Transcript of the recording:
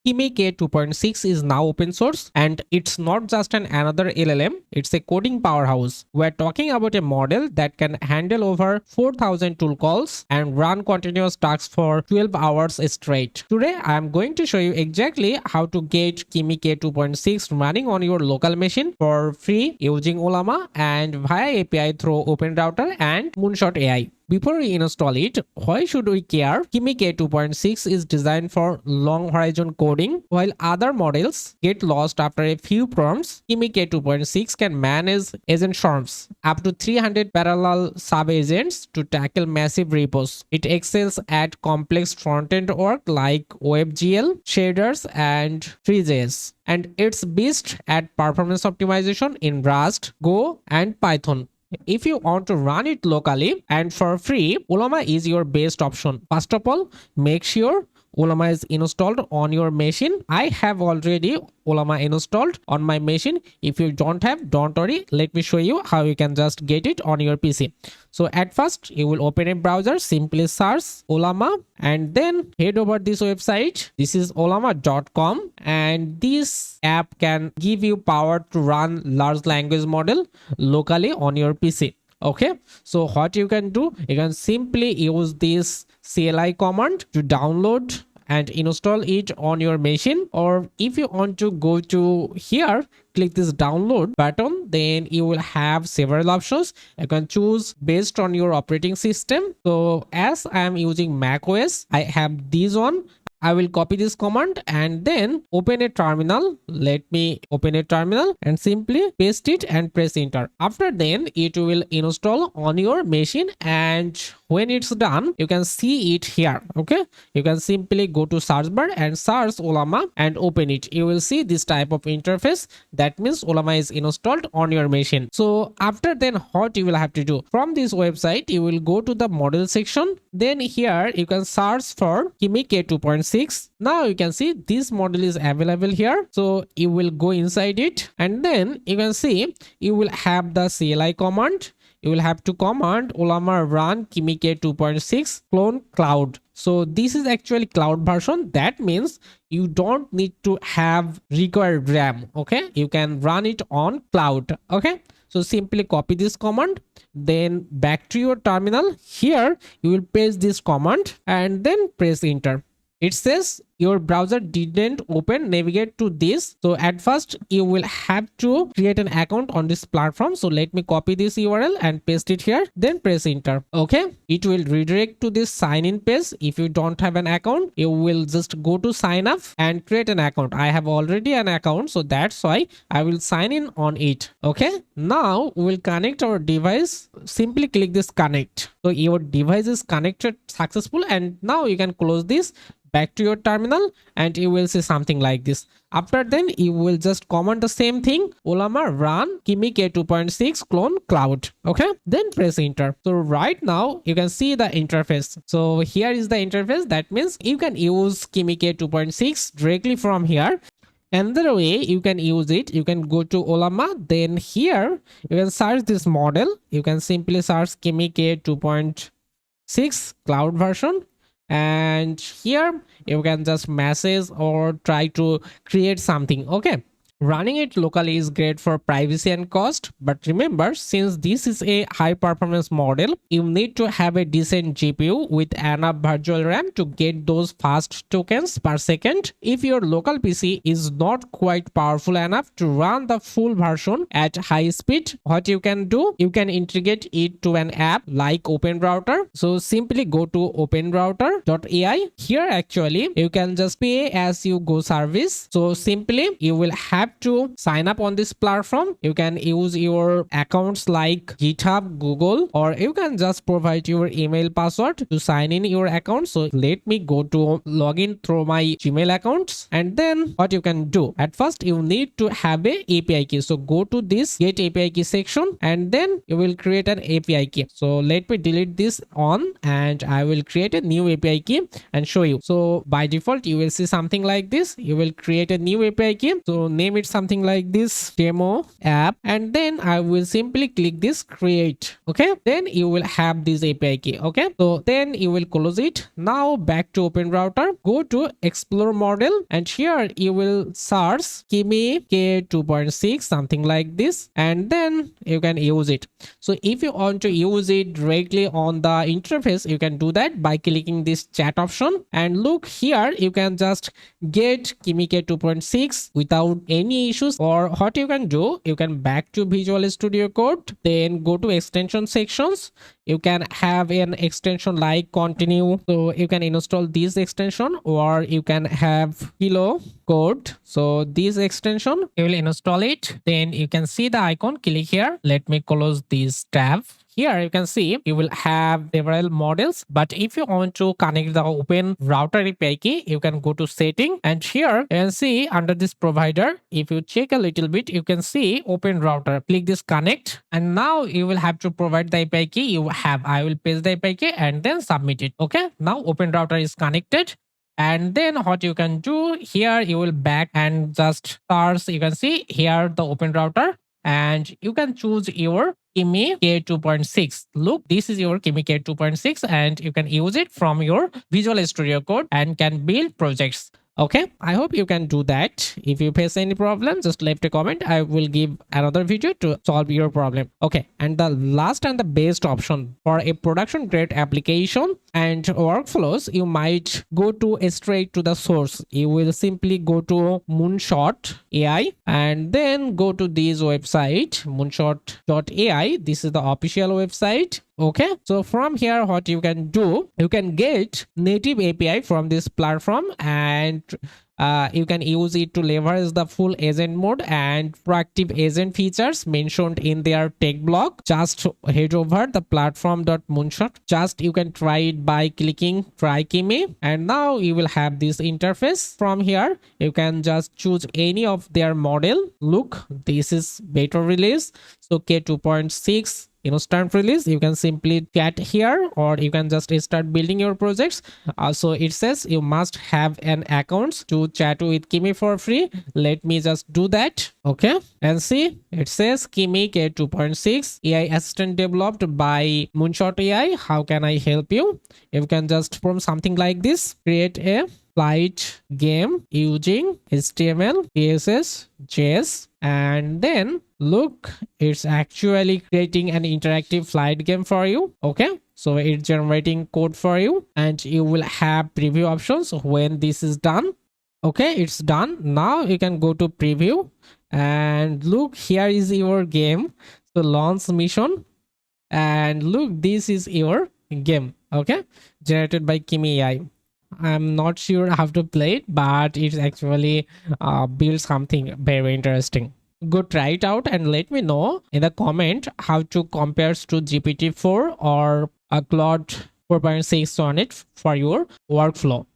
Kimi K2.6 is now open source, and it's not just another LLM, it's a coding powerhouse. We're talking about a model that can handle over 4,000 tool calls and run continuous tasks for 12 hours straight. Today, I'm going to show you exactly how to get Kimi K2.6 running on your local machine for free using Ollama and via API through OpenRouter and Moonshot AI. Before we install it, why should we care? Kimi K2.6 is designed for long horizon coding, while other models get lost after a few prompts. Kimi K2.6 can manage agent swarms, up to 300 parallel sub-agents to tackle massive repos. It excels at complex front-end work like WebGL, shaders, and 3JS. And it's best at performance optimization in Rust, Go, and Python. If you want to run it locally and for free, Ollama is your best option. First of all, make sure Ollama is installed on your machine. I have already Ollama installed on my machine. If you don't have, don't worry. Let me show you how you can just get it on your PC. So at first, you will open a browser, simply search Ollama, and then head over this website. This is ollama.com, and this app can give you power to run large language model locally on your PC. Okay, so what you can do, you can simply use this CLI command to download and install it on your machine. Or if you want to go to here, click this download button, then you will have several options. You can choose based on your operating system. So as I am using Mac OS, I have this one. I will copy this command and then open a terminal. Let me open a terminal and simply paste it and press enter. After then, it will install on your machine, and when it's done, you can see it here. Okay, you can simply go to search bar and search Ollama and open it. You will see this type of interface. That means Ollama is installed on your machine. So after then, what you will have to do, from this website, you will go to the model section. Then here you can search for Kimi K2.6. Now you can see this model is available here. So you will go inside it, and then you can see you will have the CLI command. You will have to command Ollama run Kimi K2.6 clone Claude. So this is actually Claude version. That means you don't need to have required RAM. Okay, you can run it on Claude. Okay, so simply copy this command, then back to your terminal. Here you will paste this command and then press enter. It says your browser didn't open, navigate to this. So at first you will have to create an account on this platform. So let me copy this URL and paste it here, then press enter. Okay, it will redirect to this sign in page. If you don't have an account, you will just go to sign up and create an account. I have already an account, so that's why I will sign in on it. Okay, now we will connect our device. Simply click this connect. So your device is connected successful, and now you can close this, back to your terminal, and you will see something like this. After then, you will just comment the same thing, Ollama run Kimi K2.6 clone Claude. Okay, then press enter. So right now you can see the interface. So here is the interface. That means you can use Kimi K2.6 directly from here. Another way you can use it, you can go to Ollama, then here you can search this model. You can simply search Kimi K2.6 cloud version, and here you can just message or try to create something. Okay, running it locally is great for privacy and cost, but remember, since this is a high performance model, you need to have a decent GPU with enough virtual RAM to get those fast tokens per second. If your local PC is not quite powerful enough to run the full version at high speed, what you can do, you can integrate it to an app like OpenRouter. So simply go to OpenRouter.ai. Here actually you can just pay as you go service. So simply you will have to sign up on this platform. You can use your accounts like GitHub, Google, or you can just provide your email password to sign in your account. So let me go to login through my Gmail accounts, and then what you can do, at first you need to have a API key. So go to this get API key section, and then you will create an API key. So let me delete this on, and I will create a new API key and show you. So by default you will see something like this. You will create a new API key. So name it something like this demo app, and then I will simply click this create. Okay, then you will have this API key. Okay, so then you will close it. Now back to OpenRouter, go to explore model, and here you will search Kimi K2.6 something like this, and then you can use it. So if you want to use it directly on the interface, you can do that by clicking this chat option, and look here you can just get Kimi K2.6 without any issues. Or what you can do, you can back to Visual Studio Code, then go to extension sections. You can have an extension like continue, so you can install this extension, or you can have kilo code. So this extension you will install it, then you can see the icon, click here. Let me close this tab. Here you can see you will have several models, but if you want to connect the OpenRouter API key, you can go to setting, and here you can see under this provider, if you check a little bit, you can see OpenRouter. Click this connect, and now you will have to provide the API key you have. I will paste the API key and then submit it. Okay, now OpenRouter is connected. And then what you can do here, you will back and just search. You can see here the OpenRouter, and you can choose your Kimi K2.6. Look, this is your Kimi K2.6, and you can use it from your Visual Studio Code and can build projects. Okay, I hope you can do that. If you face any problem, just leave a comment. I will give another video to solve your problem. Okay, and the last and the best option for a production grade application and workflows, you might go to straight to the source. You will simply go to Moonshot AI and then go to this website, moonshot.ai. This is the official website. Okay, so from here what you can do, you can get native API from this platform, and you can use it to leverage the full agent mode and proactive agent features mentioned in their tech blog. Just head over the platform.moonshot. Just you can try it by clicking try Kimi, and now you will have this interface. From here you can just choose any of their model. Look, this is beta release, so K2.6 instant release. You can simply chat here, or you can just start building your projects. So it says you must have an account to chat with Kimi for free. Let me just do that. Okay, and see it says Kimi K2.6 AI assistant developed by Moonshot AI. How can I help you? You can just from something like this, create a flight game using HTML, CSS, JS, and then look, it's actually creating an interactive flight game for you. Okay, so it's generating code for you, and you will have preview options when this is done. Okay, it's done. Now you can go to preview, and look, here is your game. So launch mission, and look, this is your game. Okay, generated by Kimi AI. I'm not sure how to play it, but it's actually built something very interesting. Go try it out and let me know in the comment how to compares to GPT-4 or a Claude 4.6 on it for your workflow.